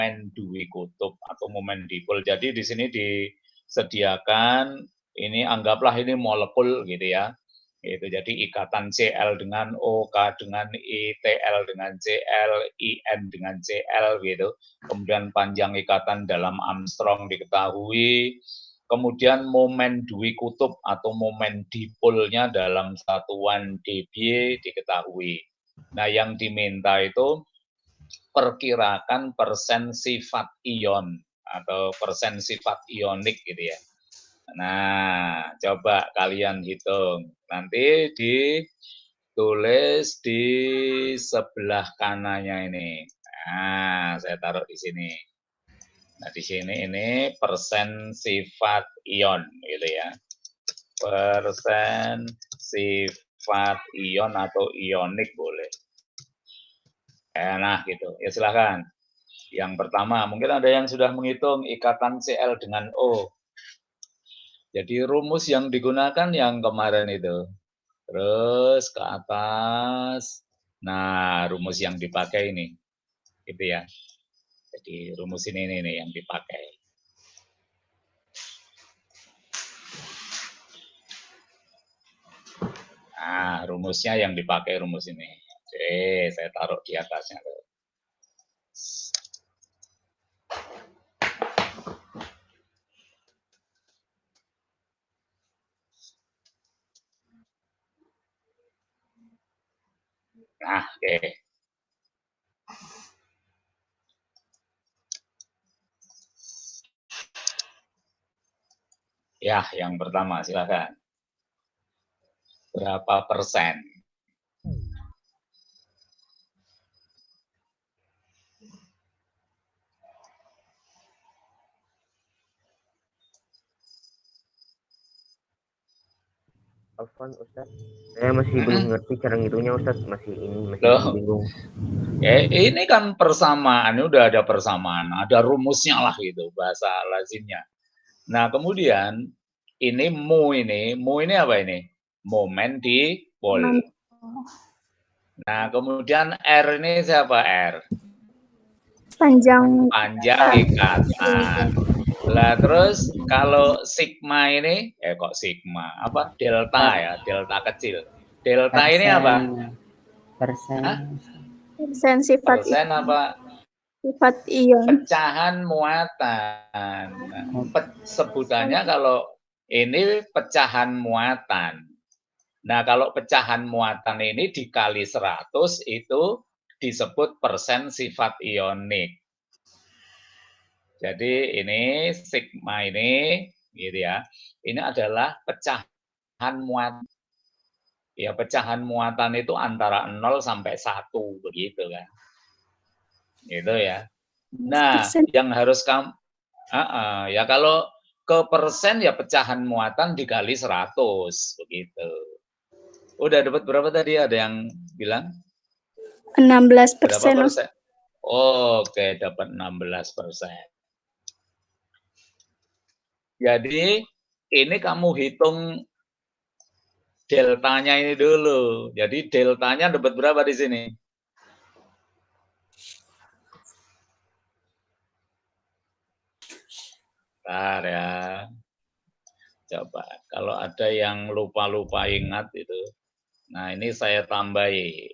momen duwe kutub atau momen dipol. Jadi di sini disediakan ini anggaplah ini molekul gitu ya. Itu jadi ikatan Cl dengan O, K dengan I, Tl dengan Cl, In dengan Cl gitu. Kemudian panjang ikatan dalam Armstrong diketahui. Kemudian momen duwe kutub atau momen dipolnya dalam satuan dB diketahui. Nah, yang diminta itu perkirakan persen sifat ion atau persen sifat ionik gitu ya. Nah, coba kalian hitung. Nanti ditulis di sebelah kanannya ini. Nah, saya taruh di sini. Nah, di sini ini persen sifat ion gitu ya. Persen sifat ion atau ionik boleh. Nah, gitu. Ya silahkan. Yang pertama, mungkin ada yang sudah menghitung ikatan Cl dengan O. Jadi rumus yang digunakan yang kemarin itu. Terus ke atas. Nah, rumus yang dipakai ini. Gitu ya. Jadi rumus ini nih yang dipakai. Nah, rumusnya yang dipakai rumus ini. Oke, saya taruh di atasnya. Nah, oke. Ya, yang pertama silakan. Berapa persen? Afwan Ustaz, saya masih belum ngerti cara ngitungnya Ustaz, masih bingung. Ini kan persamaan, ini udah ada persamaan, ada rumusnya lah gitu bahasa lazimnya. Nah, kemudian ini mu ini apa ini? Momen dipol. Nah, kemudian R ini siapa R? Panjang ikatan. Lah terus kalau sigma ini kok sigma? Apa? Delta ya, delta kecil. Delta ini apa? Persen sifat apa? Sifat ion. Pecahan muatan. Sebutannya kalau ini pecahan muatan. Nah, kalau pecahan muatan ini dikali 100 itu disebut persen sifat ionik. Jadi ini sigma ini gitu ya. Ini adalah pecahan muatan. Ya, pecahan muatan itu antara 0 sampai 1 begitu kan. Gitu ya. Nah, yang harus kamu ya kalau ke persen ya pecahan muatan dikali 100 begitu. Udah dapat berapa tadi ada yang bilang? 16%. Berapa persen? Oke, dapat 16%. Jadi ini kamu hitung deltanya ini dulu. Jadi deltanya dapat berapa di sini? Bentar ya. Coba kalau ada yang lupa-lupa ingat itu. Nah, ini saya tambahi.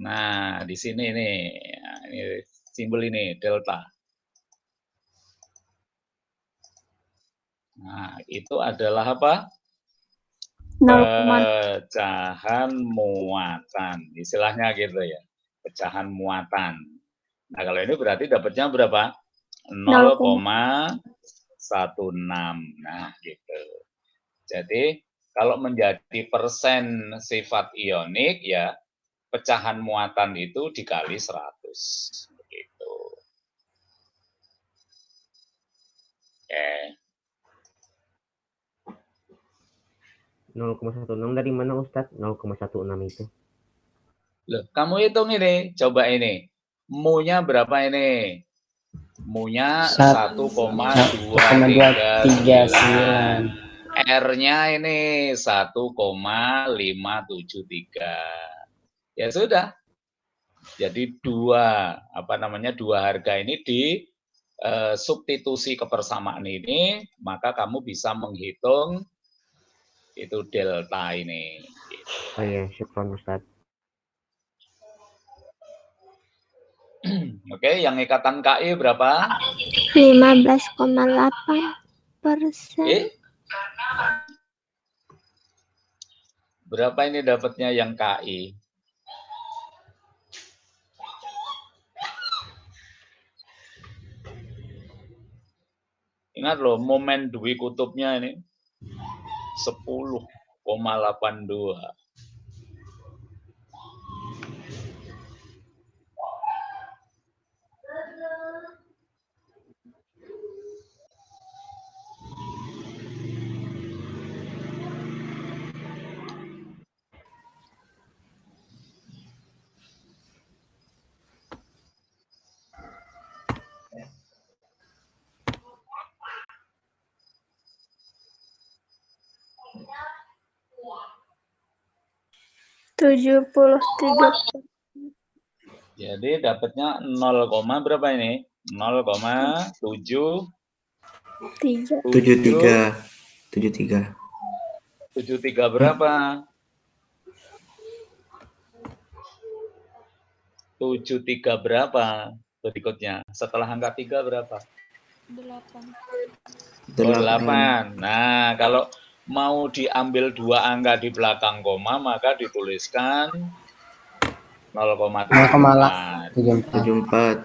Nah, di sini nih. Ini simbol ini delta. Nah, itu adalah apa? Pecahan muatan. Istilahnya gitu ya. Pecahan muatan. Nah, kalau ini berarti dapatnya berapa? 0,16. Nah, gitu. Jadi, kalau menjadi persen sifat ionik, ya pecahan muatan itu dikali 100. Begitu. Oke. 0,16 dari mana Ustadz? 0,16 itu. Loh, kamu hitung ini, coba ini. Mu-nya berapa ini? Mu-nya 1,239. R-nya ini 1,573. ya sudah. Jadi dua harga ini di substitusi kebersamaan ini, maka kamu bisa menghitung itu delta ini. Oh iya, syukron Ustaz. Oke, yang ikatan KI berapa? 15,8%. Berapa ini dapatnya yang KI? Ingat loh, momen Dwi kutubnya ini 10,82. Tujuh puluh tiga. Jadi dapatnya 0, berapa ini? 0,7 73 berapa? 73 berapa? Berikutnya. Setelah angka 3 berapa? 8. Nah, kalau mau diambil dua angka di belakang koma, maka dituliskan 0,74.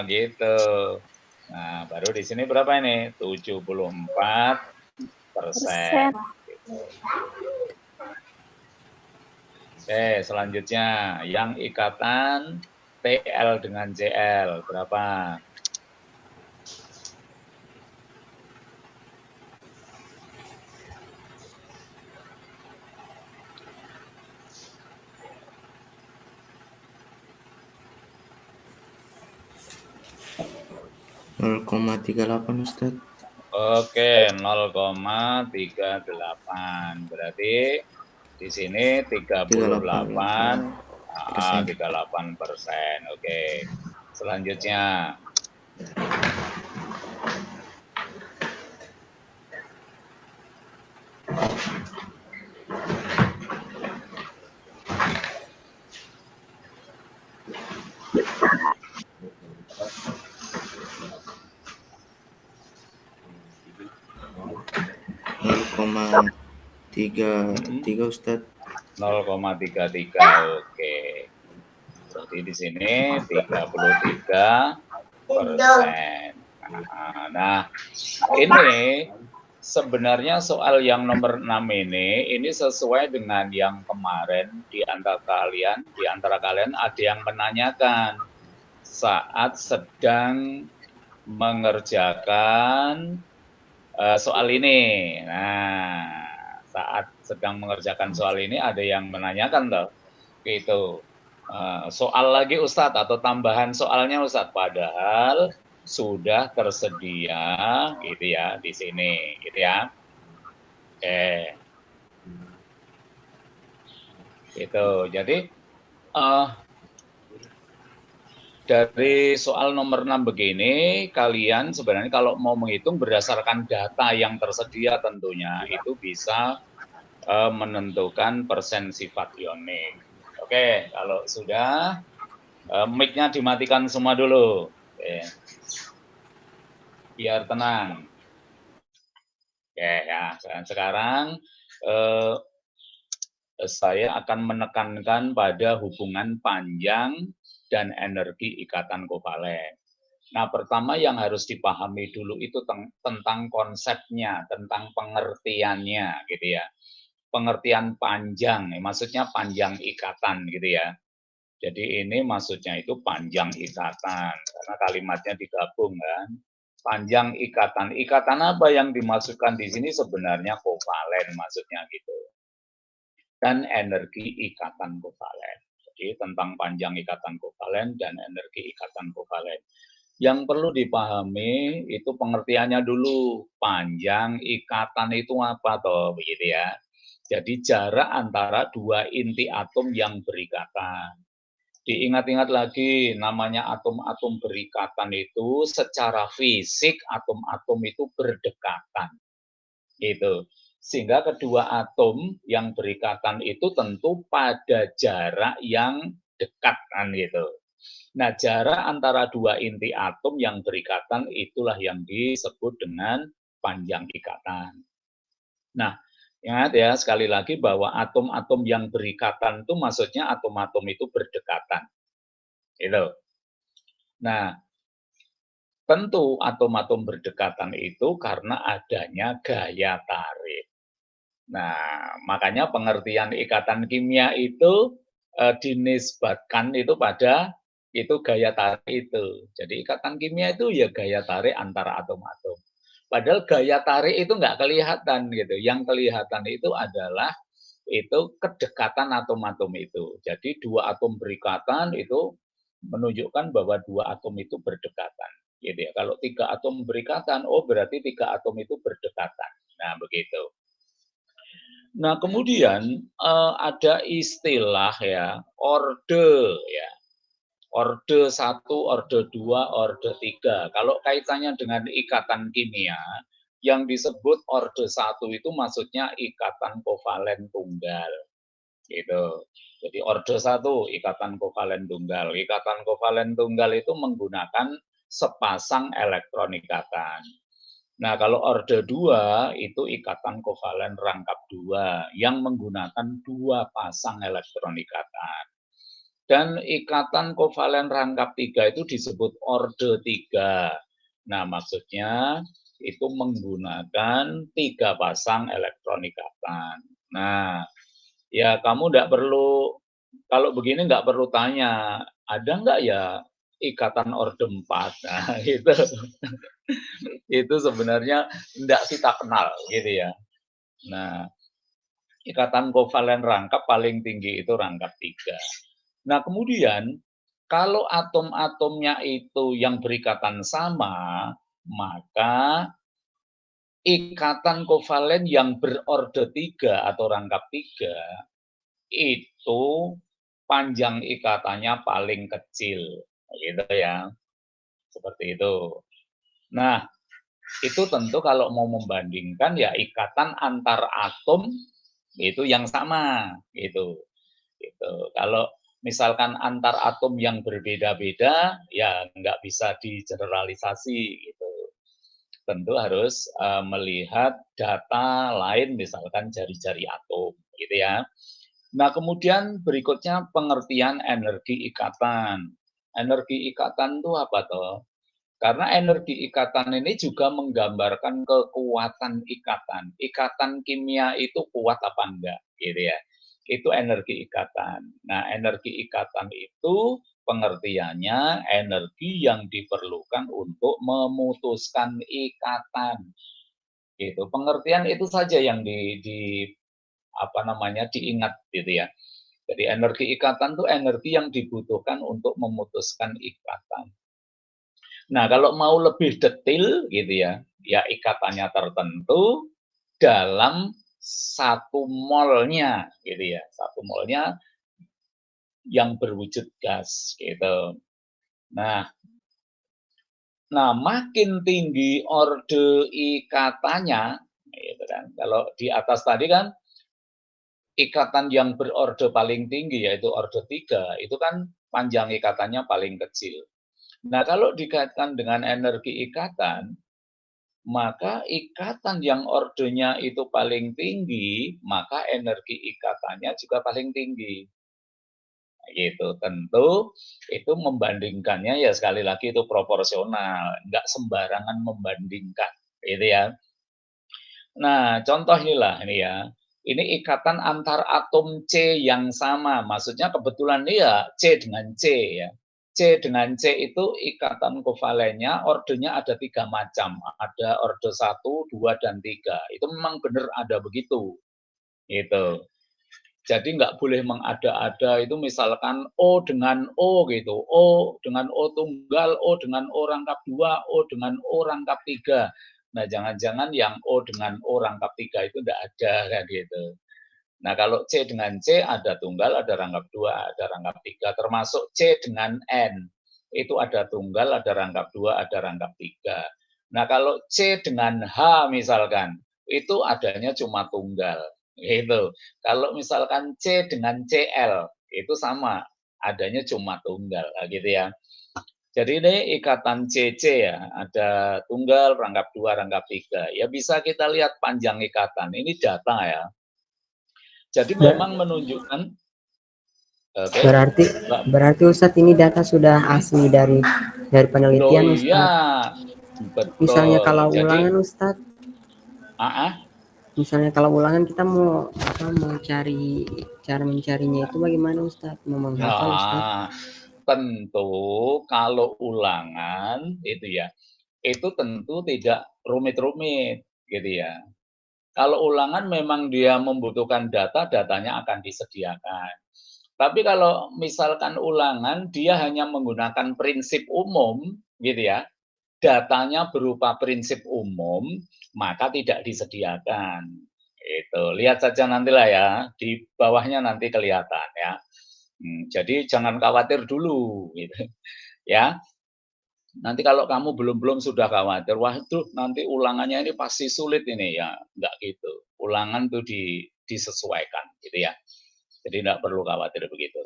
Gitu. Nah, baru di sini berapa ini? 74%. Oke, selanjutnya yang ikatan TL dengan JL berapa? Ustaz. Oke, 0,38. Berarti di sini 38%. Oke. Selanjutnya. tiga Ustaz. 0,33. Oke. Berarti di sini 33%. Nah, ini sebenarnya soal yang nomor 6 ini sesuai dengan yang kemarin di antara kalian ada yang menanyakan saat sedang mengerjakan soal ini. Nah, saat sedang mengerjakan soal ini ada yang menanyakan loh, gitu. Soal lagi Ustadz atau tambahan soalnya Ustadz, padahal sudah tersedia gitu ya di sini, gitu ya. Oke. Gitu. Jadi dari soal nomor 6 begini, kalian sebenarnya kalau mau menghitung berdasarkan data yang tersedia tentunya, itu bisa menentukan persen sifat ionik. Oke, kalau sudah, mic-nya dimatikan semua dulu. Oke. Biar tenang. Oke, ya. Sekarang saya akan menekankan pada hubungan panjang dan energi ikatan kovalen. Nah, pertama yang harus dipahami dulu itu tentang konsepnya, tentang pengertiannya, gitu ya. Pengertian panjang, maksudnya panjang ikatan, gitu ya. Jadi ini maksudnya itu panjang ikatan, karena kalimatnya digabung kan. Panjang ikatan. Ikatan apa yang dimaksudkan di sini sebenarnya kovalen, maksudnya gitu. Dan energi ikatan kovalen. Jadi tentang panjang ikatan kovalen dan energi ikatan kovalen. Yang perlu dipahami itu pengertiannya dulu, panjang ikatan itu apa toh, begitu ya. Jadi jarak antara dua inti atom yang berikatan. Diingat-ingat lagi, namanya atom-atom berikatan itu secara fisik atom-atom itu berdekatan. Gitu. Sehingga kedua atom yang berikatan itu tentu pada jarak yang dekat kan gitu. Nah, jarak antara dua inti atom yang berikatan itulah yang disebut dengan panjang ikatan. Nah, ingat ya sekali lagi bahwa atom-atom yang berikatan itu maksudnya atom-atom itu berdekatan. Gitu. Nah, tentu atom-atom berdekatan itu karena adanya gaya tarik. Nah, makanya pengertian ikatan kimia itu dinisbatkan itu pada itu gaya tarik itu. Jadi ikatan kimia itu ya gaya tarik antara atom-atom. Padahal gaya tarik itu nggak kelihatan gitu. Yang kelihatan itu adalah itu kedekatan atom-atom itu. Jadi dua atom berikatan itu menunjukkan bahwa dua atom itu berdekatan. Gitu ya. Kalau tiga atom berikatan, oh berarti tiga atom itu berdekatan. Nah, begitu. Nah, kemudian ada istilah ya, orde ya. Orde 1, orde 2, orde 3. Kalau kaitannya dengan ikatan kimia, yang disebut orde 1 itu maksudnya ikatan kovalen tunggal. Gitu. Jadi orde 1 ikatan kovalen tunggal. Ikatan kovalen tunggal itu menggunakan sepasang elektron ikatan. Nah, kalau orde 2 itu ikatan kovalen rangkap 2 yang menggunakan dua pasang elektron ikatan. Dan ikatan kovalen rangkap 3 itu disebut orde 3. Nah, maksudnya itu menggunakan 3 pasang elektron ikatan. Nah, ya kamu enggak perlu, kalau begini enggak perlu tanya, ada enggak ya ikatan orde 4? Nah, itu sebenarnya enggak kita kenal gitu ya. Nah, ikatan kovalen rangkap paling tinggi itu rangkap 3. Nah, kemudian kalau atom-atomnya itu yang berikatan sama, maka ikatan kovalen yang berorde 3 atau rangkap 3 itu panjang ikatannya paling kecil, gitu ya. Seperti itu. Nah, itu tentu kalau mau membandingkan ya ikatan antar atom itu yang sama, gitu. Gitu. Kalau misalkan antar atom yang berbeda-beda, ya nggak bisa digeneralisasi gitu. Tentu harus melihat data lain, misalkan jari-jari atom, gitu ya. Nah, kemudian berikutnya pengertian energi ikatan. Energi ikatan itu apa toh? Karena energi ikatan ini juga menggambarkan kekuatan ikatan. Ikatan kimia itu kuat apa enggak, gitu ya. Itu energi ikatan. Nah, energi ikatan itu pengertiannya energi yang diperlukan untuk memutuskan ikatan. Gitu. Pengertian itu saja yang diingat gitu ya. Jadi energi ikatan itu energi yang dibutuhkan untuk memutuskan ikatan. Nah, kalau mau lebih detail gitu ya, ya ikatannya tertentu dalam 1 molnya gitu ya. 1 molnya yang berwujud gas gitu. Nah, makin tinggi orde ikatannya gitu kan. Kalau di atas tadi kan ikatan yang berorde paling tinggi yaitu orde 3 itu kan panjang ikatannya paling kecil. Nah, kalau dikaitkan dengan energi ikatan, maka ikatan yang ordenya itu paling tinggi, maka energi ikatannya juga paling tinggi. Gitu. Tentu itu membandingkannya ya sekali lagi itu proporsional, nggak sembarangan membandingkan, gitu ya. Nah, contoh inilah ini ya. Ini ikatan antar atom C yang sama, maksudnya kebetulan ini ya C dengan C ya. C dengan C itu ikatan kovalennya ordenya ada 3 macam, ada orde 1, 2, dan 3. Itu memang benar ada begitu. Gitu. Jadi nggak boleh mengada-ada itu misalkan O dengan O gitu, O dengan O tunggal, O dengan O rangkap 2, O dengan O rangkap 3. Nah, jangan-jangan yang O dengan O rangkap 3 itu enggak ada kan gitu. Nah, kalau C dengan C ada tunggal, ada rangkap 2, ada rangkap 3, termasuk C dengan N. Itu ada tunggal, ada rangkap 2, ada rangkap 3. Nah, kalau C dengan H misalkan, itu adanya cuma tunggal. Gitu. Kalau misalkan C dengan CL, itu sama, adanya cuma tunggal. Nah, gitu ya. Jadi ini ikatan CC ya, ada tunggal, rangkap 2, rangkap 3. Ya bisa kita lihat panjang ikatan, ini data ya. Jadi memang menunjukkan berarti Ustadz ini data sudah asli dari penelitian Loh, Ustadz. iya, betul. Misalnya kalau Jadi, ulangan Ustadz, ah, misalnya kalau ulangan kita mau cari cara mencarinya itu bagaimana Ustadz? Mau menghafal Ustadz? nah, tentu kalau ulangan itu ya, itu tentu tidak rumit-rumit gitu ya. Kalau ulangan memang dia membutuhkan data, datanya akan disediakan. Tapi kalau misalkan ulangan dia hanya menggunakan prinsip umum gitu ya, datanya berupa prinsip umum, maka tidak disediakan. Itu lihat saja nantilah ya, di bawahnya nanti kelihatan ya. Jadi jangan khawatir dulu gitu ya. Nanti kalau kamu belum sudah khawatir, waduh nanti ulangannya ini pasti sulit ini ya, enggak gitu. Ulangan tuh disesuaikan gitu ya. Jadi enggak perlu khawatir begitu.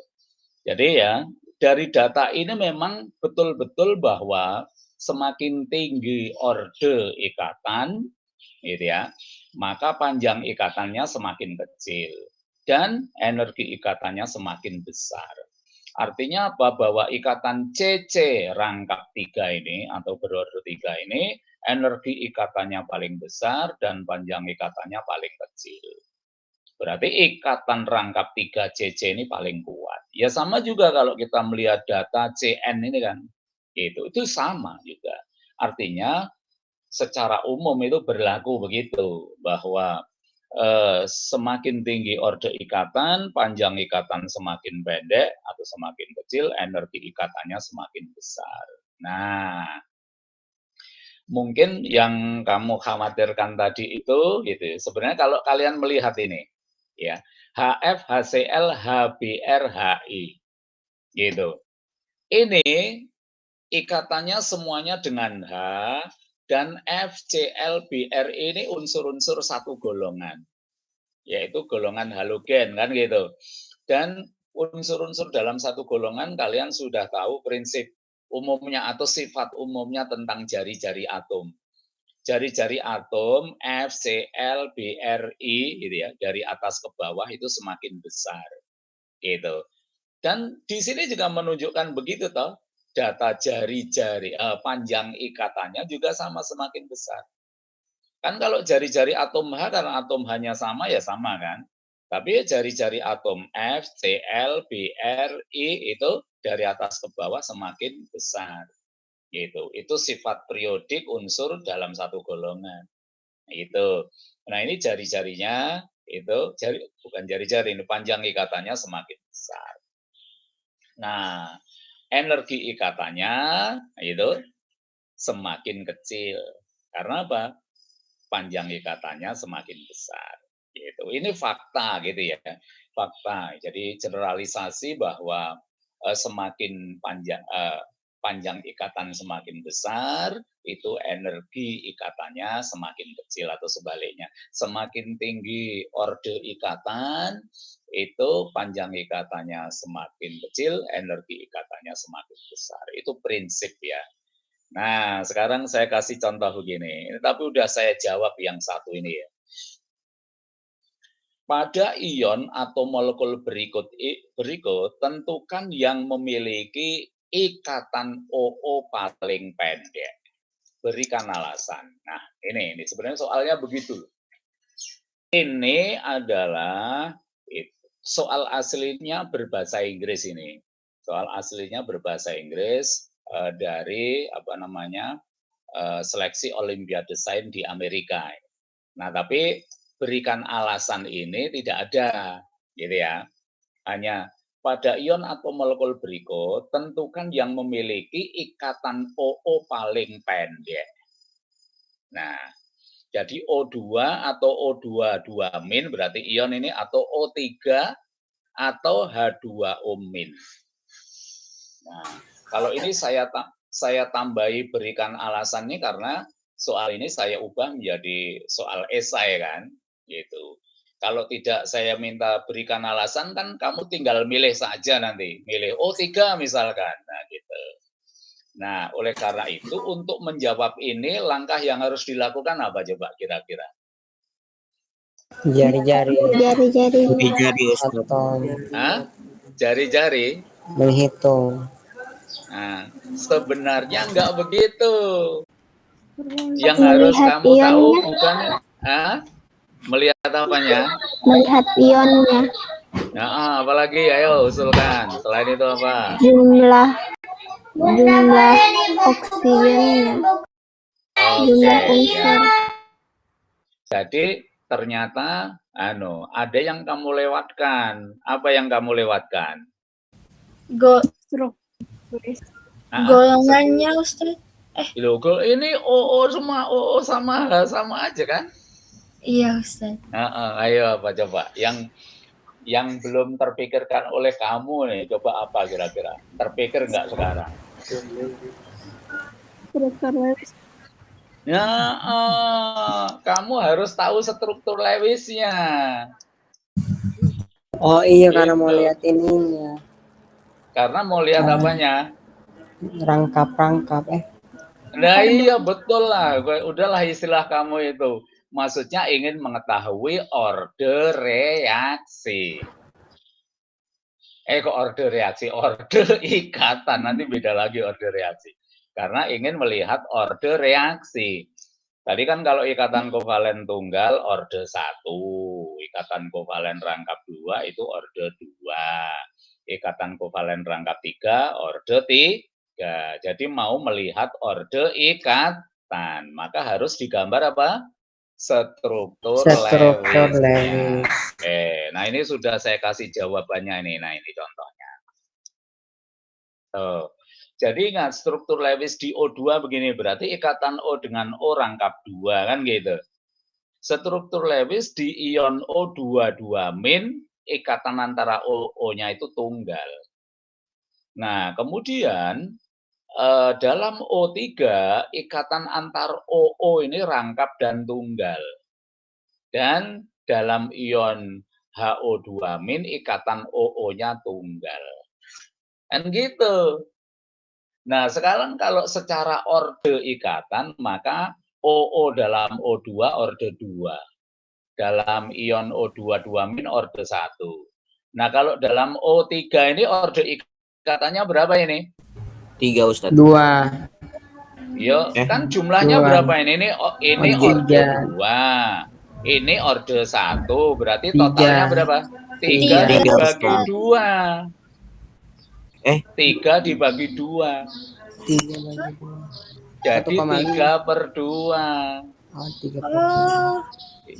Jadi ya dari data ini memang betul-betul bahwa semakin tinggi orde ikatan gitu ya, maka panjang ikatannya semakin kecil dan energi ikatannya semakin besar. Artinya apa? Bahwa ikatan CC rangkap 3 ini atau berorde 3 ini energi ikatannya paling besar dan panjang ikatannya paling kecil. Berarti ikatan rangkap 3 CC ini paling kuat. Ya sama juga kalau kita melihat data CN ini kan, itu sama juga. Artinya secara umum itu berlaku begitu, bahwa semakin tinggi orde ikatan, panjang ikatan semakin pendek atau semakin kecil, energi ikatannya semakin besar. Nah, mungkin yang kamu khawatirkan tadi itu gitu. Sebenarnya kalau kalian melihat ini ya, HF, HCl, HBr, HI gitu. Ini ikatannya semuanya dengan H dan FCl, Br ini unsur-unsur satu golongan. Yaitu golongan halogen kan gitu. Dan unsur-unsur dalam satu golongan kalian sudah tahu prinsip umumnya atau sifat umumnya tentang jari-jari atom. Jari-jari atom F, Cl, Br, I gitu ya, dari atas ke bawah itu semakin besar. Gitu. Dan di sini juga menunjukkan begitu toh, data jari-jari panjang ikatannya juga sama semakin besar. Kan kalau jari-jari atom H karena atom H-nya sama ya sama kan. Tapi jari-jari atom F, Cl, Br, I itu dari atas ke bawah semakin besar. Gitu. Itu sifat periodik unsur dalam satu golongan. Itu. Nah, ini jari-jarinya itu bukan jari-jari, ini panjang ikatannya semakin besar. Nah, energi ikatannya itu semakin kecil. Karena apa? Panjang ikatannya semakin besar. Gitu. Ini fakta gitu ya. Fakta. Jadi generalisasi bahwa semakin panjang ikatan semakin besar, itu energi ikatannya semakin kecil atau sebaliknya. Semakin tinggi orde ikatan, itu panjang ikatannya semakin kecil, energi ikatannya semakin besar. Itu prinsip ya. Nah, sekarang saya kasih contoh begini, tapi udah saya jawab yang satu ini ya. Pada ion atau molekul berikut, tentukan yang memiliki ikatan OO paling pendek. Berikan alasan. Nah, ini sebenarnya soalnya begitu. Ini adalah soal aslinya berbahasa Inggris ini. Soal aslinya berbahasa Inggris dari seleksi Olimpiade Sains di Amerika. Nah, tapi berikan alasan ini tidak ada, gitu ya. Hanya pada ion atau molekul berikut, tentukan yang memiliki ikatan OO paling pendek. Nah, Jadi O2 atau O22 min berarti ion ini atau O3 atau H2O min. Nah, kalau ini saya tambahi berikan alasannya karena soal ini saya ubah menjadi soal esai kan, gitu. Kalau tidak saya minta berikan alasan kan kamu tinggal milih saja nanti, milih O3 misalkan, nah gitu. Nah, oleh karena itu untuk menjawab ini langkah yang harus dilakukan apa coba kira-kira? Jari-jari. Jari-jari. Jari Ustaz. Atau Hah? Jari-jari? menghitung. Nah, sebenarnya enggak begitu. Yang harus Melihat kamu tahu ionnya. bukan melihat apanya? Melihat ionnya. Nah, apalagi ayo usulkan. Selain itu apa? Jumlah oksigennya. Jumlah Oke, unsur. ya. Jadi ternyata ada yang kamu lewatkan. Apa yang kamu lewatkan? Golongannya Ustaz. Logo ini OO semua OO sama aja kan? Iya Ustaz. Ayo apa coba? Yang belum terpikirkan oleh kamu nih, coba apa kira-kira? Terpikir nggak sekarang? Struktur Lewis. Kamu harus tahu struktur Lewisnya. Oh iya, karena Gitu. mau lihat ininya. Karena mau lihat apanya? Rangkap-rangkap. Nah iya betul lah. Udahlah istilah kamu itu. Maksudnya ingin mengetahui orde reaksi. Kok orde reaksi? Orde ikatan. Nanti beda lagi orde reaksi. Karena ingin melihat orde reaksi. Tadi kan kalau ikatan kovalen tunggal orde 1, ikatan kovalen rangkap 2 itu orde 2, ikatan kovalen rangkap 3 orde 3. Jadi mau melihat orde ikatan, maka harus digambar apa? Struktur Lewisnya. Nah ini sudah saya kasih jawabannya ini. Nah ini contohnya. Jadi ingat struktur Lewis di O2 begini, berarti ikatan O dengan O rangkap 2 kan gitu. Struktur Lewis di ion O22 min, ikatan antara O-nya itu tunggal. Nah, kemudian dalam O3 ikatan antar OO ini rangkap dan tunggal. Dan dalam ion HO2 min ikatan OO-nya tunggal. Kan gitu. Nah, sekarang kalau secara orde ikatan, maka OO dalam O2 orde 2. Dalam ion O22 min orde 1. Nah, kalau dalam O3 ini orde ikatannya berapa ini? 3 Ustaz. 2. Yo, kan jumlahnya 2. berapa ini? Ini orde 2. 3. Ini orde 1. Berarti 3. totalnya berapa? 3 dibagi 2. 3 dibagi 2. 3 bagi 2. Jadi 3/2. Oh, 3/2.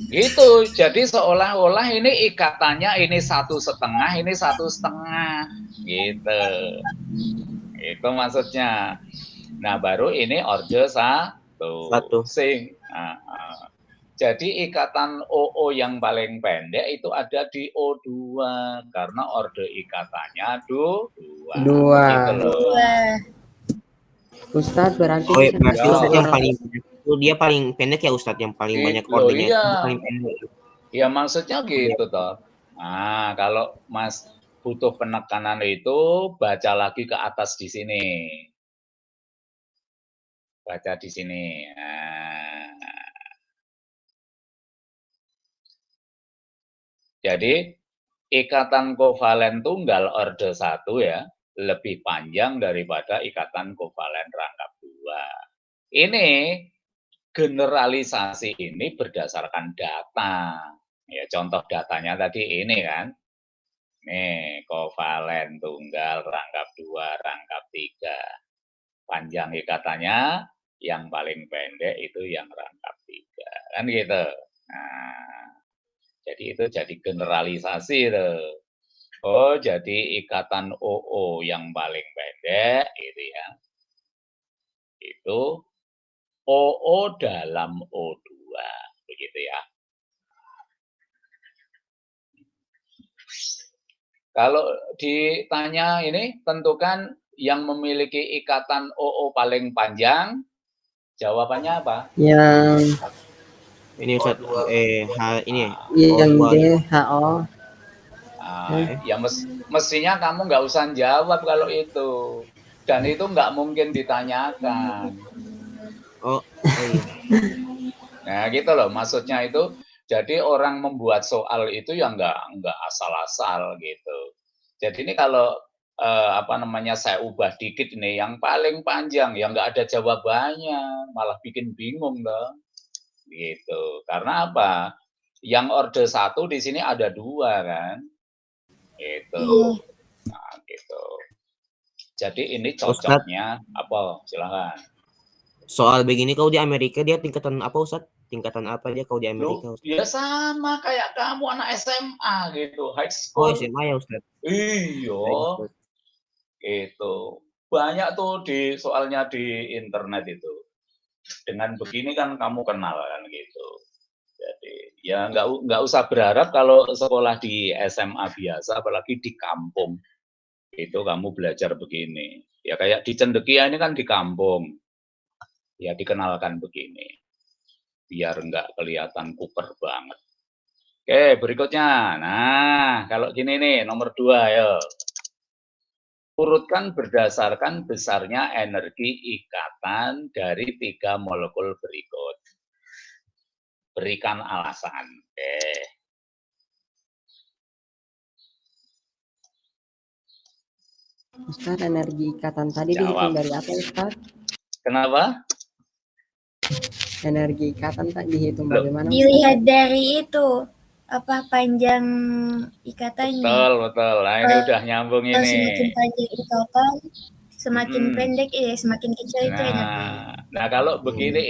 Gitu. Jadi seolah-olah ini ikatannya ini 1,5, ini 1,5. Gitu. Itu maksudnya. Nah, baru ini orde 1. Jadi ikatan OO yang paling pendek itu ada di O2 karena orde ikatannya 2. 2. Gitu loh. Ustadz berarti berarti Ustadz yang paling itu dia paling pendek ya Ustadz, yang paling banyak ordenya iya. itu paling pendek. Ya maksudnya gitu toh. Nah, kalau Mas butuh penekanan itu baca lagi ke atas di sini. Baca di sini. Jadi ikatan kovalen tunggal orde 1 ya lebih panjang daripada ikatan kovalen rangkap 2. Ini generalisasi ini berdasarkan data. Ya contoh datanya tadi ini kan. Nih, kovalen tunggal rangkap 2, rangkap 3. Panjang ikatannya yang paling pendek itu yang rangkap 3. Kan gitu. Nah, jadi itu jadi generalisasi tuh. Oh, jadi ikatan OO yang paling pendek itu ya. Itu OO dalam O2. gitu ya. Kalau ditanya ini, tentukan yang memiliki ikatan OO paling panjang, jawabannya apa? Yang Ini Ustaz, ini yang O2 D nya. HO. Ya mestinya kamu nggak usah jawab kalau itu. Dan itu nggak mungkin ditanyakan. Oh, iya. Nah gitu loh, maksudnya itu. Jadi orang membuat soal itu ya nggak asal-asal gitu. Jadi ini kalau saya ubah dikit nih, yang paling panjang, yang nggak ada jawabannya, malah bikin bingung dong. Gitu. Karena apa? Yang orde 1 di sini ada 2 kan? Gitu. Iya. Nah, gitu. Jadi ini Ustaz, cocoknya apa? Silakan. soal begini kalau di Amerika dia tingkatan apa Ustaz? Tingkatan apa dia kalau di Amerika Loh, Ustaz? ya sama kayak kamu anak SMA gitu, high Oh, school. SMA ya Ustaz. Iya. Baik, Ustaz. Itu. Banyak tuh soalnya di internet itu. Dengan begini kan kamu kenal kan gitu. Jadi ya nggak usah berharap kalau sekolah di SMA biasa, apalagi di kampung itu kamu belajar begini. Ya kayak di Cendekia ini kan di kampung, ya dikenalkan begini, biar nggak kelihatan kuper banget. Oke, berikutnya. Nah, kalau gini nih, nomor 2, ayo. Urutkan berdasarkan besarnya energi ikatan dari 3 molekul berikut. Berikan alasan. Oke. Ustaz, energi ikatan tadi dihitung dari apa Ustaz? Kenapa? Energi ikatan tadi dihitung Loh, bagaimana Ustaz? Dilihat dari itu apa panjang ikatannya. betul. Nah, ini udah nyambung Kalau ini. semakin panjang ikatan, semakin pendek semakin kecil itu energi. Nah, kalau begini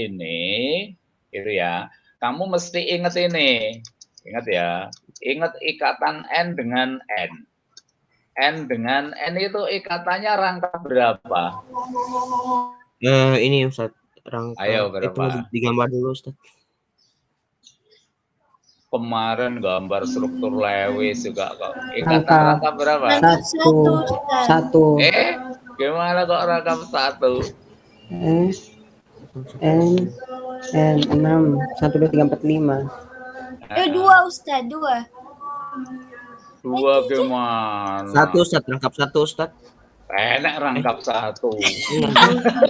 ini, gitu ya, kamu mesti ingat ini. Ingat ya, ingat ikatan N dengan N. N dengan N itu ikatannya rangkap berapa? Ini Ustaz, rangka. Ayo Tunggu berapa? digambar dulu Ustaz. Kemarin gambar struktur Lewis juga kok. Ikatan Rangkap rangkap berapa? Rangkap satu. Gimana kok rangkap 1? N 6 1 2 3 4 5. 2 Ustaz, 2. 2 gimana? 1 Ustaz, rangkap 1 Ustaz. Enak rangkap 1.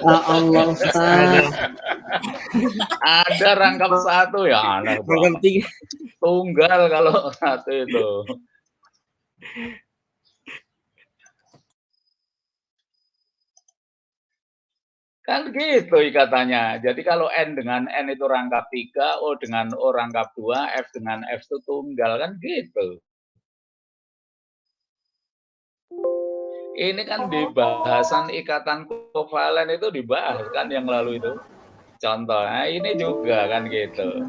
Allah Ustaz. Ada rangkap 1 ya aneh Rangkap banget. 3. Tunggal kalau 1 itu. Kan gitu ikatannya. Jadi kalau N dengan N itu rangkap 3, O dengan O rangkap 2, F dengan F itu tunggal, kan gitu. Ini kan di bahasan ikatan kovalen itu dibahas kan yang lalu itu. Contoh, nah ini juga kan gitu.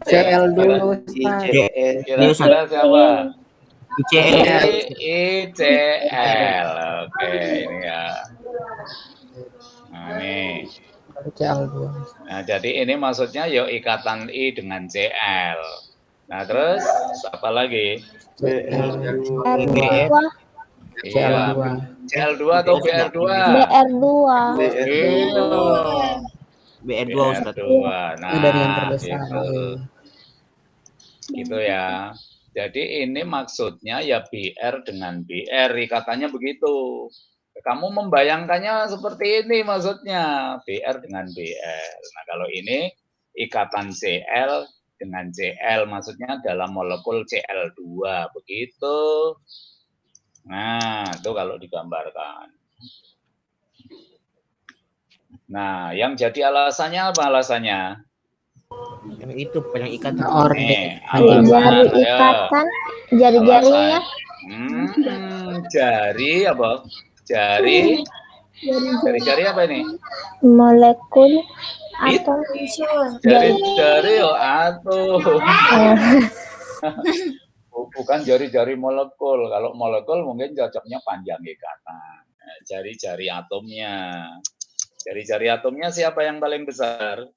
CL dulu Ustaz. Kira-kira siapa? ICL. ICL. Oke, ini ya. Nah, ini. CL dulu. Nah, jadi ini maksudnya ya ikatan I dengan CL. Nah, terus apa lagi? R2, Iya. CL2 atau BR2? BR2. Iya. BR2 Ustaz. BR2. Dari yang Nah, terbesar. gitu ya. Jadi ini maksudnya ya BR dengan BR, ikatannya begitu. Kamu membayangkannya seperti ini maksudnya, BR dengan BR. Nah, kalau ini ikatan CL dengan CL, maksudnya dalam molekul CL2, begitu. Nah, itu kalau digambarkan. Nah, yang jadi alasannya apa alasannya? Yang itu yang ikat. Jari ikatan, jari-jarinya. Jari apa? Jari apa ini? Molekul atom. Jari-jari atom. Bukan jari-jari molekul. Kalau molekul mungkin cocoknya panjang ikatan. Jari-jari atomnya. Jari-jari atomnya siapa yang paling besar?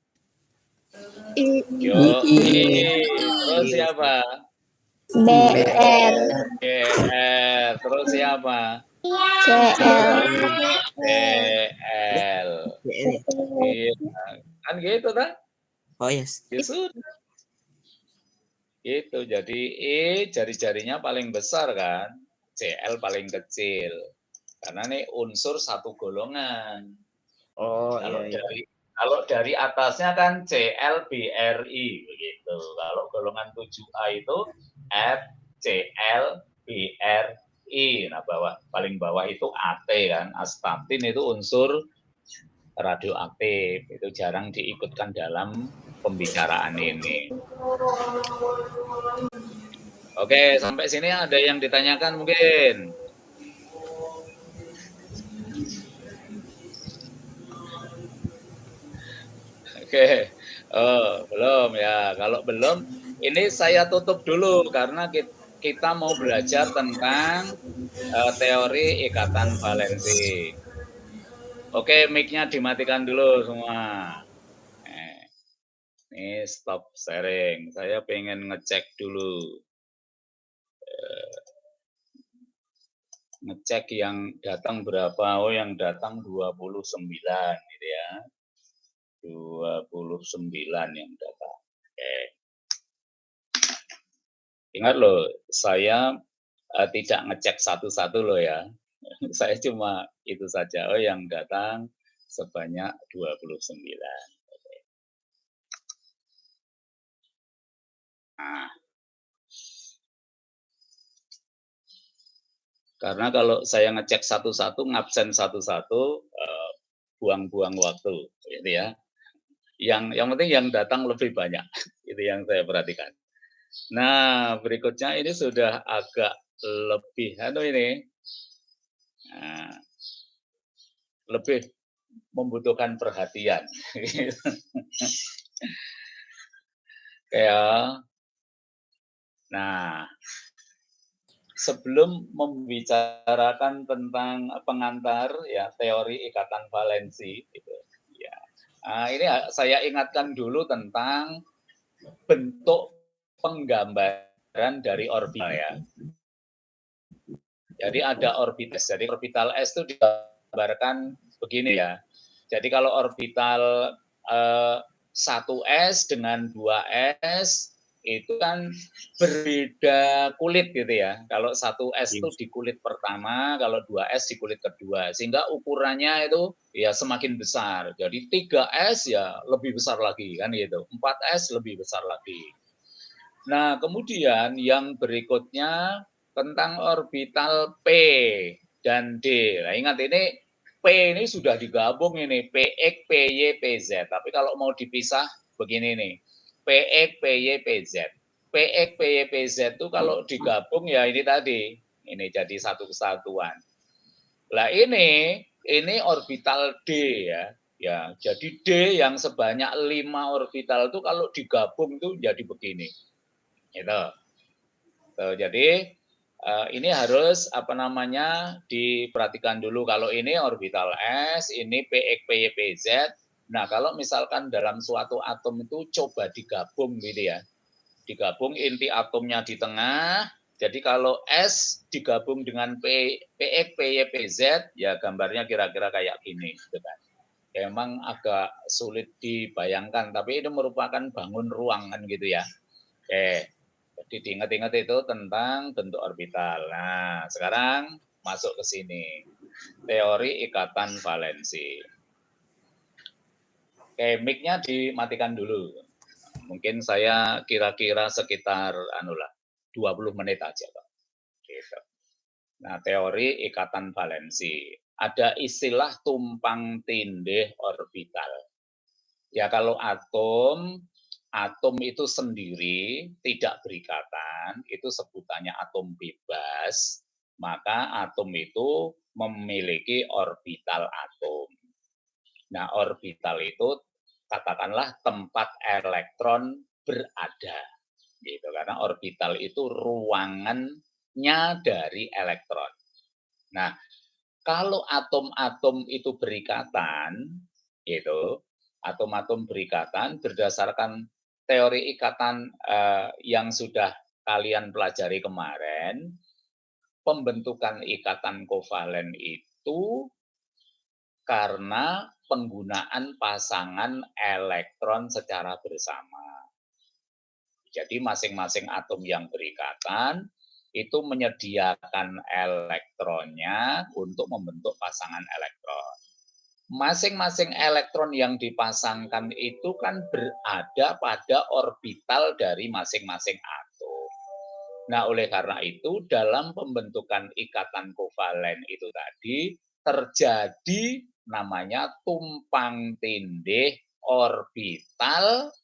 Yo, terus siapa? BR. BR. Terus siapa? CL. CL. Iya. Kan gitu kan? Oh yes. Gitu. Jadi jari-jarinya paling besar kan? CL paling kecil. Karena ini unsur satu golongan. Oh Kalau iya. kalau dari atasnya kan CLBRI begitu. Kalau golongan 7A itu FCLBRI. Nah, paling bawah itu AT kan. Astatin itu unsur radioaktif. Itu jarang diikutkan dalam pembicaraan ini. Oke, sampai sini ada yang ditanyakan mungkin? Oke, belum ya. Kalau belum, ini saya tutup dulu karena kita mau belajar tentang teori ikatan valensi. Oke, mic-nya dimatikan dulu semua. Ini stop sharing. Saya pengen ngecek dulu. Ngecek yang datang berapa. Oh, yang datang 29 gitu ya. 29 yang datang. Oke. Ingat loh, saya tidak ngecek satu-satu loh ya. Saya cuma itu saja. Oh, yang datang sebanyak 29. Oke. Nah. Karena kalau saya ngecek satu-satu, ngabsen satu-satu, buang-buang waktu, gitu ya. Yang penting yang datang lebih banyak, itu yang saya perhatikan. Nah, berikutnya ini sudah agak lebih, ini, lebih membutuhkan perhatian. Kayak, nah, sebelum membicarakan tentang pengantar ya teori ikatan valensi, gitu, ya. Nah, ini saya ingatkan dulu tentang bentuk penggambaran dari orbital ya. Jadi ada orbital S. Jadi orbital S itu digambarkan begini ya. Jadi kalau orbital 1S dengan 2S itu kan berbeda kulit gitu ya. Kalau 1S itu di kulit pertama, kalau 2S di kulit kedua. Sehingga ukurannya itu ya semakin besar. Jadi 3S ya lebih besar lagi kan gitu. 4S lebih besar lagi. Nah, kemudian yang berikutnya tentang orbital P dan D. Nah, ingat ini P ini sudah digabung ini, PX, PY, PZ. Tapi kalau mau dipisah begini nih, PX, PY, PZ. PX, PY, PZ itu kalau digabung ya ini tadi, ini jadi satu kesatuan. Nah ini orbital D ya. Ya, jadi D yang sebanyak 5 orbital itu kalau digabung itu jadi begini. Gitu. Jadi ini harus diperhatikan dulu. Kalau ini orbital S, ini PX, PY, PZ. Nah, kalau misalkan dalam suatu atom itu coba digabung gitu ya. Digabung inti atomnya di tengah. Jadi kalau S digabung dengan PX, PY, PZ, ya gambarnya kira-kira kayak gini. Gitu kan. Emang agak sulit dibayangkan, tapi itu merupakan bangun ruang kan gitu ya. Oke, jadi diingat-ingat itu tentang bentuk orbital. Nah, sekarang masuk ke sini. Teori ikatan valensi. Oke, mic-nya dimatikan dulu. Mungkin saya kira-kira sekitar 20 menit aja, Pak. Gitu. Nah, teori ikatan valensi. Ada istilah tumpang tindih orbital. Ya kalau atom itu sendiri tidak berikatan, itu sebutannya atom bebas, maka atom itu memiliki orbital atom. Nah, orbital itu katakanlah tempat elektron berada. Gitu, karena orbital itu ruangannya dari elektron. Nah, kalau atom-atom itu berikatan, gitu, atom-atom berikatan berdasarkan teori ikatan yang sudah kalian pelajari kemarin, pembentukan ikatan kovalen itu karena penggunaan pasangan elektron secara bersama. Jadi masing-masing atom yang berikatan itu menyediakan elektronnya untuk membentuk pasangan elektron. Masing-masing elektron yang dipasangkan itu kan berada pada orbital dari masing-masing atom. Nah, oleh karena itu dalam pembentukan ikatan kovalen itu tadi terjadi namanya tumpang tindih orbital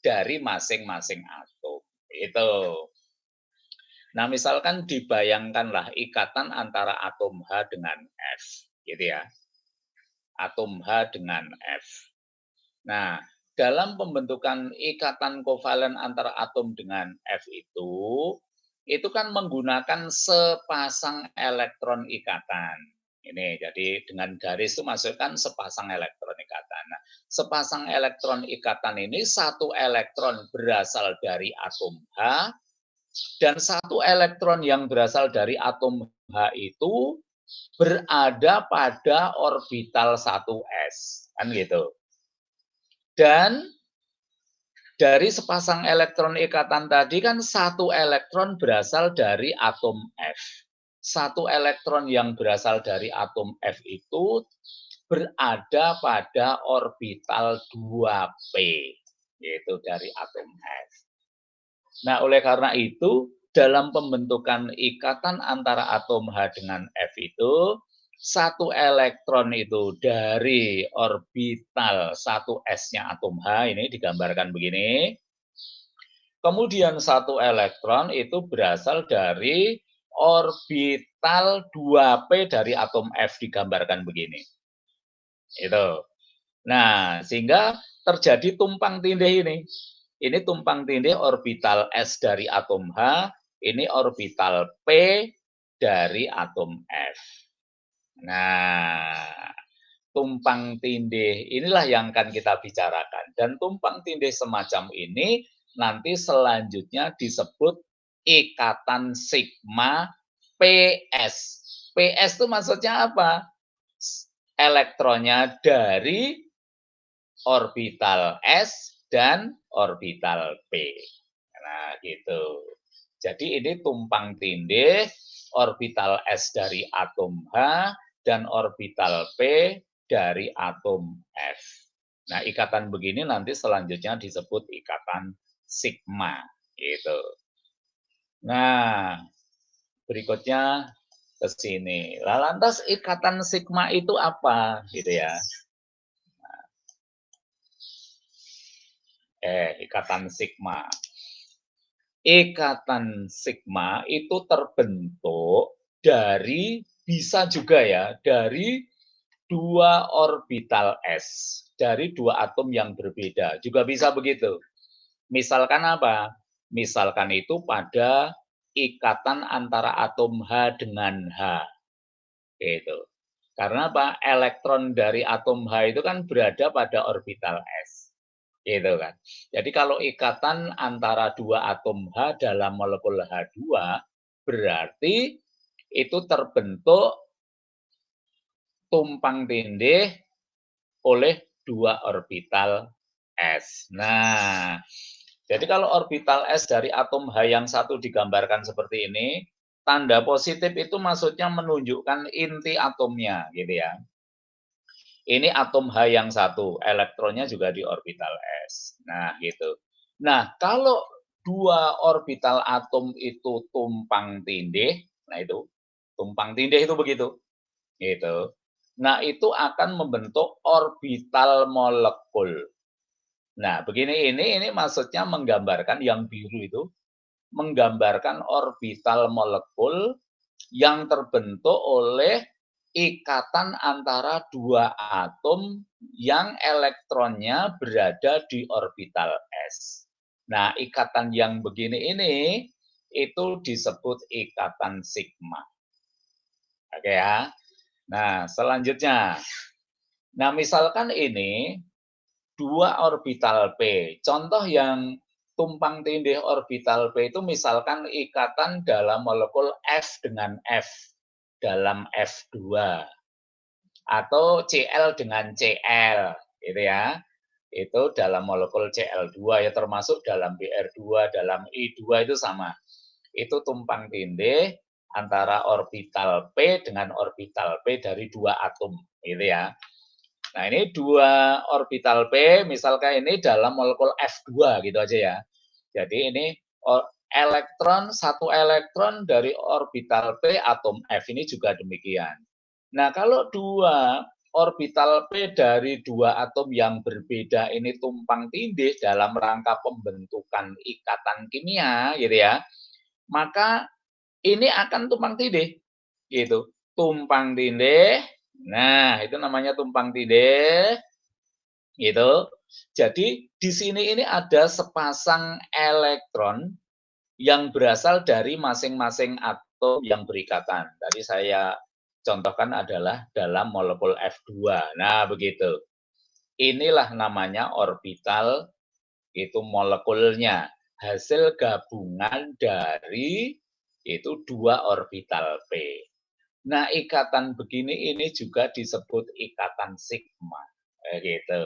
dari masing-masing atom. Itu. Nah, misalkan dibayangkanlah ikatan antara atom H dengan F, gitu ya. Atom H dengan F. Nah, dalam pembentukan ikatan kovalen antara atom dengan F itu kan menggunakan sepasang elektron ikatan. Ini, jadi dengan garis itu masukkan sepasang elektron ikatan. Nah, sepasang elektron ikatan ini satu elektron berasal dari atom H, dan satu elektron yang berasal dari atom H itu berada pada orbital 1s, kan gitu. Dan dari sepasang elektron ikatan tadi kan satu elektron berasal dari atom F. Satu elektron yang berasal dari atom F itu berada pada orbital 2p, yaitu dari atom F. Nah, oleh karena itu, dalam pembentukan ikatan antara atom H dengan F itu, satu elektron itu dari orbital 1s-nya atom H, ini digambarkan begini. Kemudian satu elektron itu berasal dari orbital 2p dari atom F, digambarkan begini. Itu. Nah, sehingga terjadi tumpang tindih ini. Ini tumpang tindih orbital S dari atom H, ini orbital P dari atom F. Nah, tumpang tindih inilah yang akan kita bicarakan. Dan tumpang tindih semacam ini nanti selanjutnya disebut ikatan sigma PS. PS itu maksudnya apa? Elektronnya dari orbital S dan orbital P. Nah, gitu. Jadi ini tumpang tindih orbital S dari atom H dan orbital P dari atom F. Nah, ikatan begini nanti selanjutnya disebut ikatan sigma, gitu. Nah, berikutnya ke sini. Lantas ikatan sigma itu apa, gitu ya? Ikatan sigma. Ikatan sigma itu terbentuk dari, bisa juga ya, dari dua orbital s dari dua atom yang berbeda. Juga bisa begitu. Misalkan apa? Misalkan itu pada ikatan antara atom H dengan H. Gitu. Karena apa? Elektron dari atom H itu kan berada pada orbital s. Gitu kan. Jadi kalau ikatan antara dua atom H dalam molekul H2 berarti itu terbentuk tumpang tindih oleh dua orbital s. Nah, jadi kalau orbital s dari atom H yang satu digambarkan seperti ini, tanda positif itu maksudnya menunjukkan inti atomnya, gitu ya. Ini atom H yang satu, elektronnya juga di orbital s. Nah, gitu. Nah, kalau dua orbital atom itu tumpang tindih, nah itu tumpang tindih itu begitu, gitu. Nah, itu akan membentuk orbital molekul. Nah, begini ini maksudnya menggambarkan yang biru itu menggambarkan orbital molekul yang terbentuk oleh ikatan antara dua atom yang elektronnya berada di orbital s. Nah, ikatan yang begini ini itu disebut ikatan sigma. Oke ya. Nah, selanjutnya. Nah, misalkan ini dua orbital P. Contoh yang tumpang tindih orbital P itu misalkan ikatan dalam molekul F dengan F dalam F2 atau Cl dengan Cl, gitu ya. Itu dalam molekul Cl2 ya, termasuk dalam Br2, dalam I2 itu sama. Itu tumpang tindih antara orbital P dengan orbital P dari dua atom, gitu ya. Nah, ini dua orbital P, misalkan ini dalam molekul F2 gitu aja ya. Jadi ini satu elektron dari orbital P atom F ini juga demikian. Nah, kalau dua orbital P dari dua atom yang berbeda ini tumpang tindih dalam rangka pembentukan ikatan kimia, gitu ya, maka ini akan tumpang tindih, gitu. Tumpang tindih. Nah, itu namanya tumpang tindih, gitu. Jadi di sini ini ada sepasang elektron yang berasal dari masing-masing atom yang berikatan. Tadi saya contohkan adalah dalam molekul F2. Nah, begitu. Inilah namanya orbital, itu molekulnya. Hasil gabungan dari itu dua orbital P. Nah, ikatan begini ini juga disebut ikatan sigma. Gitu.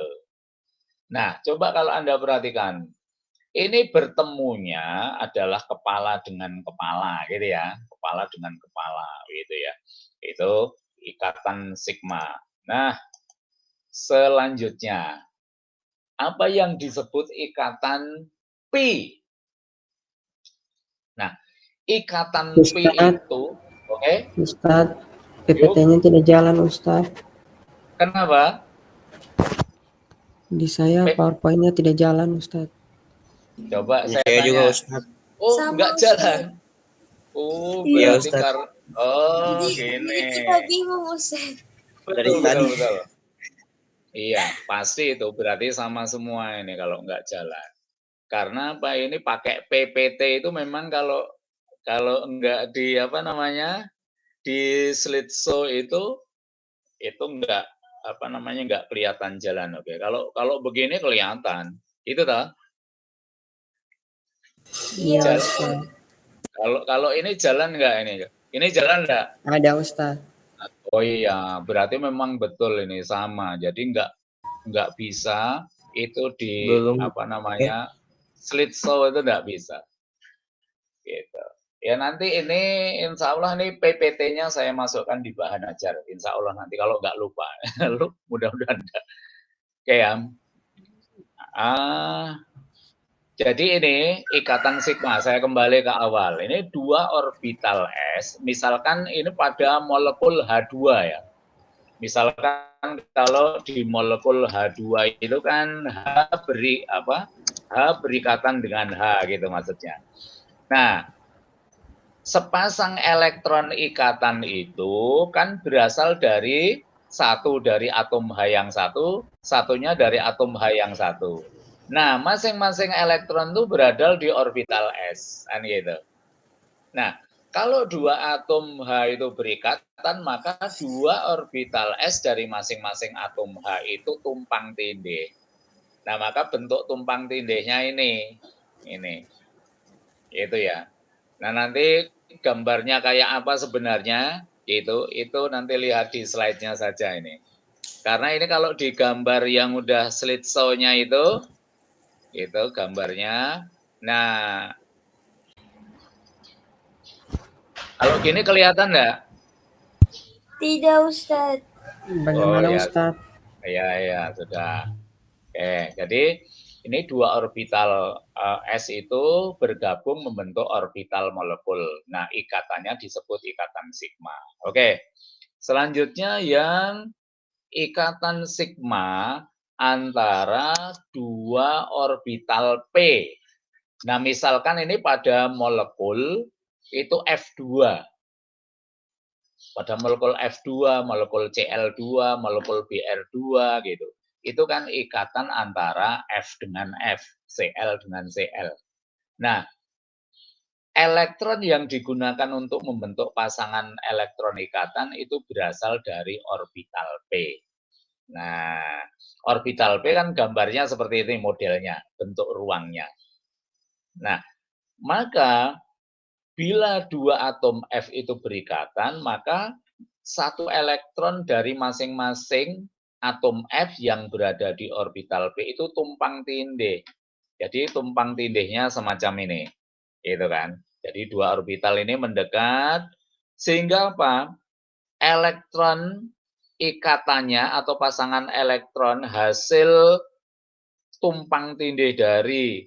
Nah, coba kalau Anda perhatikan. Ini bertemunya adalah kepala dengan kepala, gitu ya. Kepala dengan kepala, gitu ya. Itu ikatan sigma. Nah, selanjutnya, apa yang disebut ikatan pi? Nah, ikatan pi itu, oke? Ustadz, PPT-nya tidak jalan, Ustadz. Kenapa? Di saya PowerPoint-nya tidak jalan, Ustadz. Coba saya Saya tanya. juga, Ustadz. Oh, Sama, enggak jalan. Oh, Iya, berarti Ustadz. gini. Kita bingung, Ustaz. Dari tadi. Betul. Iya, pasti itu berarti sama semua ini kalau enggak jalan. Karena apa, ini pakai PPT itu memang kalau enggak di apa namanya, di slideshow itu enggak apa namanya, enggak kelihatan jalan. Oke. Kalau begini kelihatan. Itu toh. Iya, Jalan. Ustadz. Kalau ini jalan enggak ini? Ini jalan enggak? Ada, Ustadz. Oh iya, berarti memang betul ini sama. Jadi enggak bisa itu di Belum. apa namanya, slideshow itu enggak bisa. Gitu. Ya nanti ini insya Allah nih PPT-nya saya masukkan di bahan ajar. Insya Allah nanti kalau nggak lupa. Mudah-mudahan enggak. Oke ya. Jadi ini ikatan sigma, saya kembali ke awal. Ini dua orbital s, misalkan ini pada molekul H2 ya. Misalkan kalau di molekul H2 itu kan H berikatan dengan H gitu maksudnya. Nah, sepasang elektron ikatan itu kan berasal dari satu dari atom H yang satu, satunya dari atom H yang satu. Nah, masing-masing elektron itu berada di orbital S, kan gitu. Nah, kalau dua atom H itu berikatan, maka dua orbital S dari masing-masing atom H itu tumpang tindih. Nah, maka bentuk tumpang tindihnya ini, itu ya. Nah, nanti gambarnya kayak apa sebenarnya, itu nanti lihat di slide-nya saja ini. Karena ini kalau di gambar yang udah slideshow-nya itu gambarnya. Nah, kalau gini kelihatan enggak? Tidak, Ustadz. Bagaimana ya. Ustadz? Ya, sudah. Oke, jadi ini dua orbital S itu bergabung membentuk orbital molekul. Nah, ikatannya disebut ikatan sigma. Oke, selanjutnya yang ikatan sigma antara dua orbital P. Nah, misalkan ini pada molekul itu F2. Pada molekul F2, molekul Cl2, molekul Br2 gitu. Itu kan ikatan antara F dengan F, Cl dengan Cl. Nah, elektron yang digunakan untuk membentuk pasangan elektron ikatan itu berasal dari orbital P. Nah, orbital P kan gambarnya seperti ini modelnya, bentuk ruangnya. Nah, maka bila dua atom F itu berikatan, maka satu elektron dari masing-masing atom F yang berada di orbital P itu tumpang tindih. Jadi tumpang tindihnya semacam ini. Itu kan. Jadi dua orbital ini mendekat sehingga apa? Elektron ikatannya atau pasangan elektron hasil tumpang tindih dari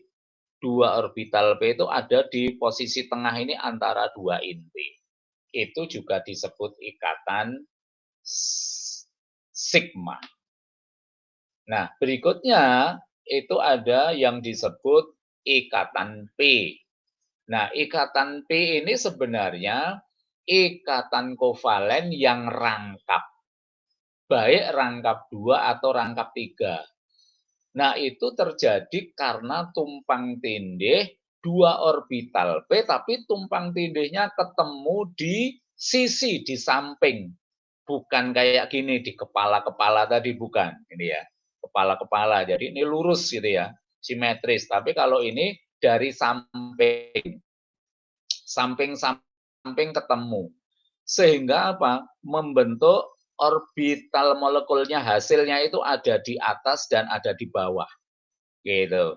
dua orbital P itu ada di posisi tengah ini antara dua inti. Itu juga disebut ikatan sigma. Nah, berikutnya itu ada yang disebut ikatan P. Nah, ikatan P ini sebenarnya ikatan kovalen yang rangkap. Baik rangkap 2 atau rangkap 3. Nah, itu terjadi karena tumpang tindih dua orbital P, tapi tumpang tindihnya ketemu di sisi, di samping. Bukan kayak gini, di kepala-kepala tadi, bukan. Ini ya, kepala-kepala. Jadi ini lurus gitu ya, simetris. Tapi kalau ini dari samping, samping ketemu. Sehingga apa? Membentuk orbital molekulnya, hasilnya itu ada di atas dan ada di bawah. Gitu.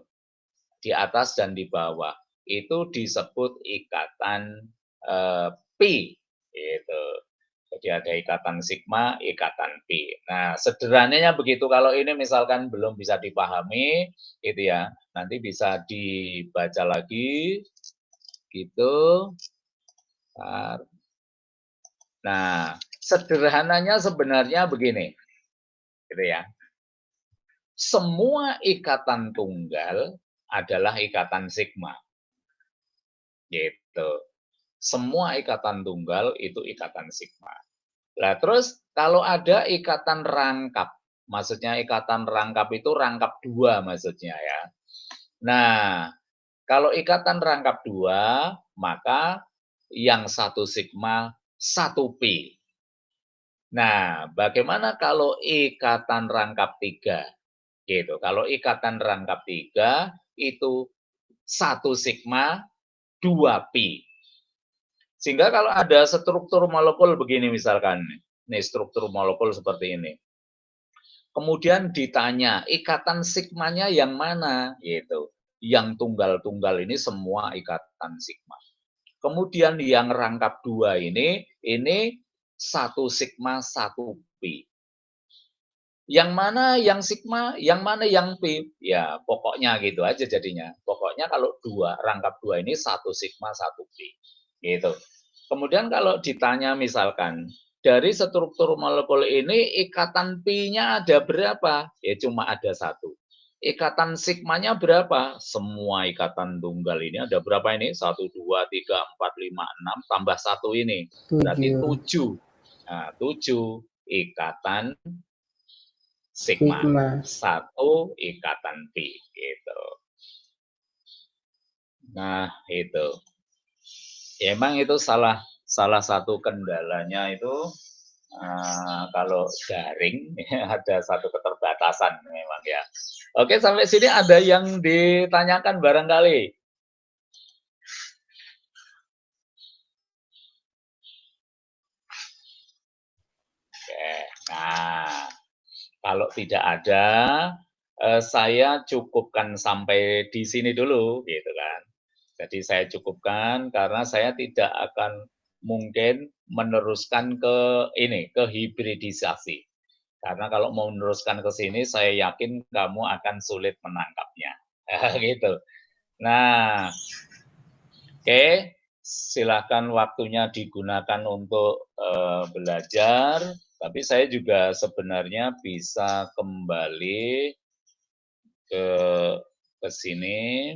Di atas dan di bawah. Itu disebut ikatan P. Gitu. Jadi ada ikatan sigma, ikatan P. Nah, sederhananya begitu. Kalau ini misalkan belum bisa dipahami, gitu ya. Nanti bisa dibaca lagi. Gitu. Nah, sederhananya sebenarnya begini. Gitu ya. Semua ikatan tunggal adalah ikatan sigma. Gitu. Semua ikatan tunggal itu ikatan sigma. Nah, terus kalau ada ikatan rangkap, maksudnya ikatan rangkap itu rangkap 2 maksudnya ya. Nah, kalau ikatan rangkap 2, maka yang satu sigma, satu P. Nah, bagaimana kalau ikatan rangkap 3? Gitu. Kalau ikatan rangkap 3 itu 1 sigma, 2 Pi. Sehingga kalau ada struktur molekul begini misalkan, nih struktur molekul seperti ini. Kemudian ditanya, ikatan sigmanya yang mana? Gitu. Yang tunggal-tunggal ini semua ikatan sigma. Kemudian yang rangkap 2 ini 1 sigma, 1 Pi. Yang mana yang sigma, yang mana yang P? Ya, pokoknya gitu aja jadinya. Pokoknya kalau rangkap 2 ini 1 sigma, 1 P. Gitu. Kemudian kalau ditanya misalkan, dari struktur molekul ini ikatan P-nya ada berapa? Ya cuma ada 1. Ikatan sigmanya berapa? Semua ikatan tunggal ini ada berapa ini? 1, 2, 3, 4, 5, 6, tambah 1 ini. Berarti 7. Nah, 7. ikatan sigma. Sigma. 1 ikatan pi gitu. Nah, itu. Ya, emang itu salah satu kendalanya itu kalau daring ada satu keterbatasan memang ya. Oke, sampai sini ada yang ditanyakan barangkali? Oke, nah kalau tidak ada, saya cukupkan sampai di sini dulu gitu kan. Jadi saya cukupkan karena saya tidak akan mungkin meneruskan ke ini, ke hibridisasi. Karena kalau mau meneruskan ke sini, saya yakin kamu akan sulit menangkapnya. Gitu. Nah, oke, silakan waktunya digunakan untuk belajar. Tapi saya juga sebenarnya bisa kembali ke sini.